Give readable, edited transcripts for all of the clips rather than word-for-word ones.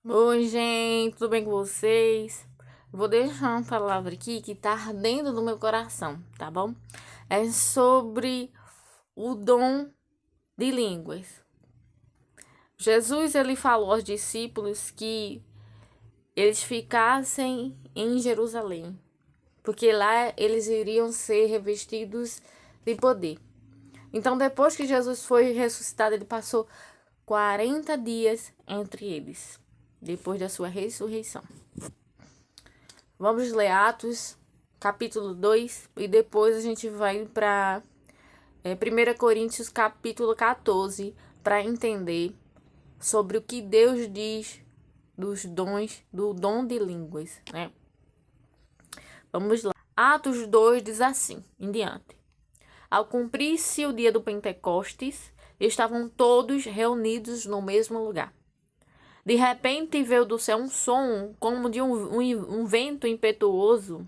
Oi, gente, tudo bem com vocês? Vou deixar uma palavra aqui que tá ardendo no meu coração, tá bom? É sobre o dom de línguas. Jesus, ele falou aos discípulos que eles ficassem em Jerusalém, porque lá eles iriam ser revestidos de poder. Então, depois que Jesus foi ressuscitado, ele passou 40 dias entre eles, depois da sua ressurreição. Vamos ler Atos, capítulo 2, e depois a gente vai para 1 Coríntios, capítulo 14, para entender sobre o que Deus diz dos dons, do dom de línguas, né? Vamos lá. Atos 2 diz assim, em diante. Ao cumprir-se o dia do Pentecostes, estavam todos reunidos no mesmo lugar. De repente veio do céu um som como de um vento impetuoso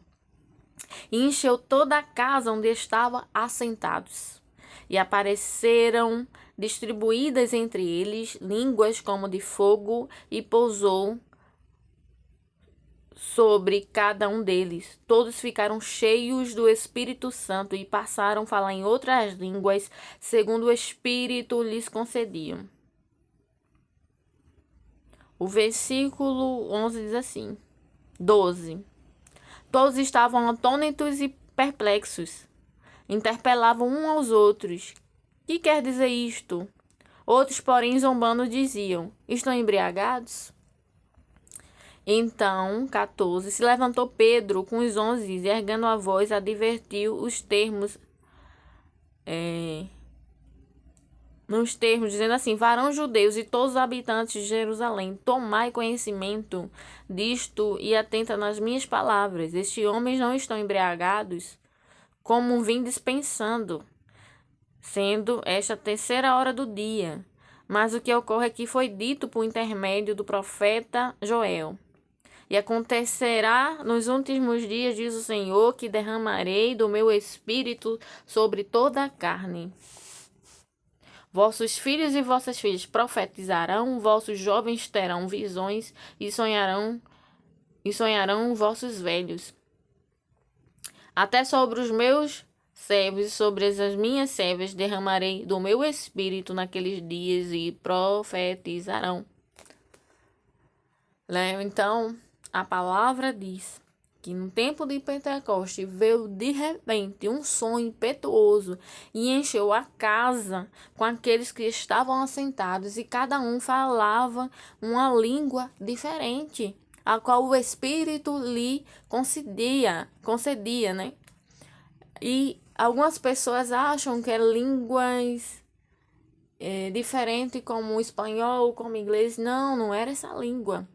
e encheu toda a casa onde estavam assentados. E apareceram distribuídas entre eles línguas como de fogo e pousou sobre cada um deles. Todos ficaram cheios do Espírito Santo e passaram a falar em outras línguas, segundo o Espírito lhes concedia. O versículo 11 diz assim, 12. Todos estavam atônitos e perplexos. Interpelavam uns aos outros. Que quer dizer isto? Outros, porém, zombando, diziam: Estão embriagados? Então, 14. Se levantou Pedro com os 11 e, erguendo a voz, advertiu nos termos, dizendo assim: Varão judeus e todos os habitantes de Jerusalém, tomai conhecimento disto e atenta nas minhas palavras. Estes homens não estão embriagados, como vim dispensando, sendo esta a terceira hora do dia. Mas o que ocorre aqui foi dito por intermédio do profeta Joel. E acontecerá nos últimos dias, diz o Senhor, que derramarei do meu espírito sobre toda a carne. Vossos filhos e vossas filhas profetizarão, vossos jovens terão visões e sonharão vossos velhos. Até sobre os meus servos e sobre as minhas servas derramarei do meu espírito naqueles dias e profetizarão. Então, a palavra diz que no tempo de Pentecoste veio de repente um som impetuoso e encheu a casa com aqueles que estavam assentados, e cada um falava uma língua diferente, a qual o Espírito lhe concedia, né? E algumas pessoas acham que é línguas diferentes, como o espanhol, como o inglês. Não, não era essa língua.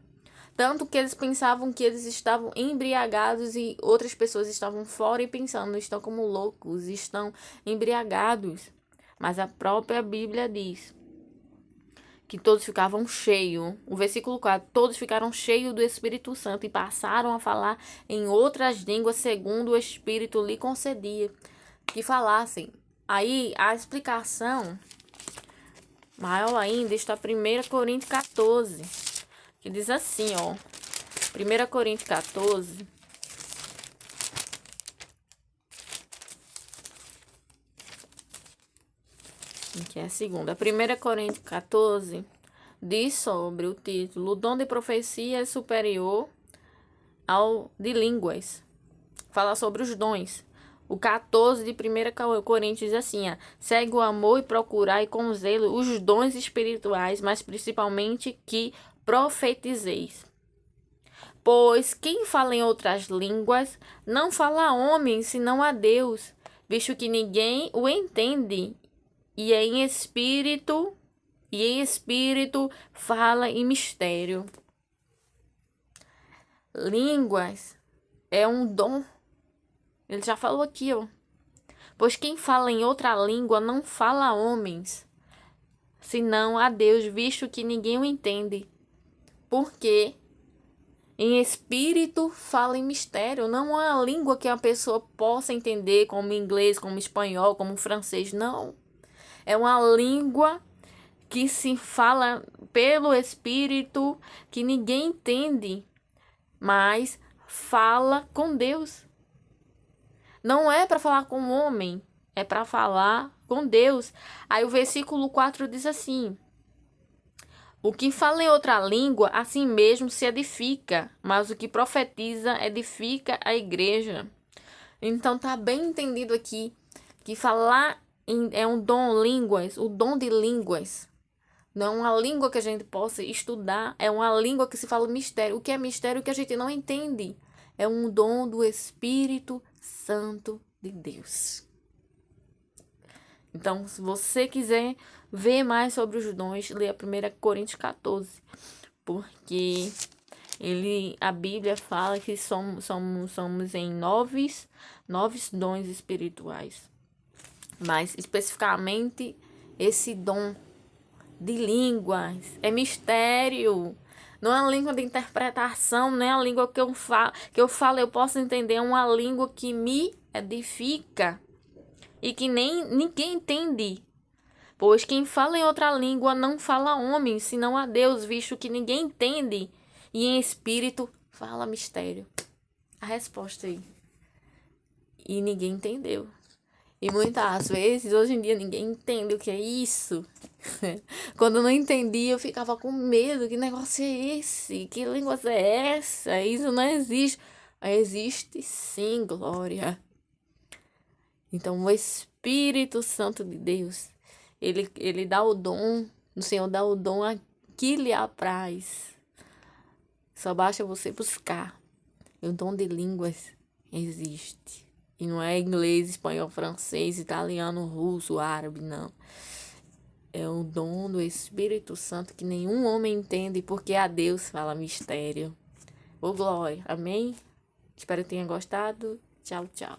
Tanto que eles pensavam que eles estavam embriagados e outras pessoas estavam fora e pensando, estão como loucos, estão embriagados. Mas a própria Bíblia diz que todos ficavam cheios. O versículo 4, todos ficaram cheios do Espírito Santo e passaram a falar em outras línguas segundo o Espírito lhe concedia que falassem. Aí a explicação maior ainda está em 1 Coríntios 14, que diz assim, ó. 1 Coríntios 14, que é a segunda. 1 Coríntios 14 diz sobre o título: O dom de profecia é superior ao de línguas. Fala sobre os dons. O 14 de 1 Coríntios diz assim, segue o amor e procurai com zelo os dons espirituais, mas principalmente que profetizeis. Pois quem fala em outras línguas não fala a homem, senão a Deus, visto que ninguém o entende, e em espírito fala em mistério. Línguas é um dom. Ele já falou aqui, ó. Pois quem fala em outra língua não fala a homens, senão a Deus, visto que ninguém o entende. Porque em espírito fala em mistério. Não é uma língua que a pessoa possa entender, como inglês, como espanhol, como francês. Não. É uma língua que se fala pelo Espírito, que ninguém entende, mas fala com Deus. Não é para falar com o homem, é para falar com Deus. Aí o versículo 4 diz assim: o que fala em outra língua, assim mesmo se edifica, mas o que profetiza edifica a igreja. Então tá bem entendido aqui que falar é um dom línguas, o dom de línguas. Não é uma língua que a gente possa estudar, é uma língua que se fala mistério. O que é mistério que a gente não entende? É um dom do Espírito Santo de Deus. Então, se você quiser ver mais sobre os dons, leia 1 Coríntios 14, porque a Bíblia fala que somos em nove dons espirituais. Mas, especificamente, esse dom de línguas é mistério. Não é uma língua de interpretação, não é a língua que eu falo, eu posso entender. É uma língua que me edifica e que nem ninguém entende. Pois quem fala em outra língua não fala a homem, senão a Deus, visto que ninguém entende, e em espírito fala mistério. A resposta aí. E ninguém entendeu. E muitas vezes, hoje em dia, ninguém entende o que é isso. Quando eu não entendia, eu ficava com medo. Que negócio é esse? Que língua é essa? Isso não existe. Existe sim, glória. Então, o Espírito Santo de Deus, ele dá o dom, o Senhor dá o dom a que lhe apraz. Só basta você buscar. O dom de línguas existe. E não é inglês, espanhol, francês, italiano, russo, árabe, não. É o dom do Espírito Santo que nenhum homem entende, porque a Deus fala mistério. Ô glória, amém? Espero que tenha gostado. Tchau, tchau.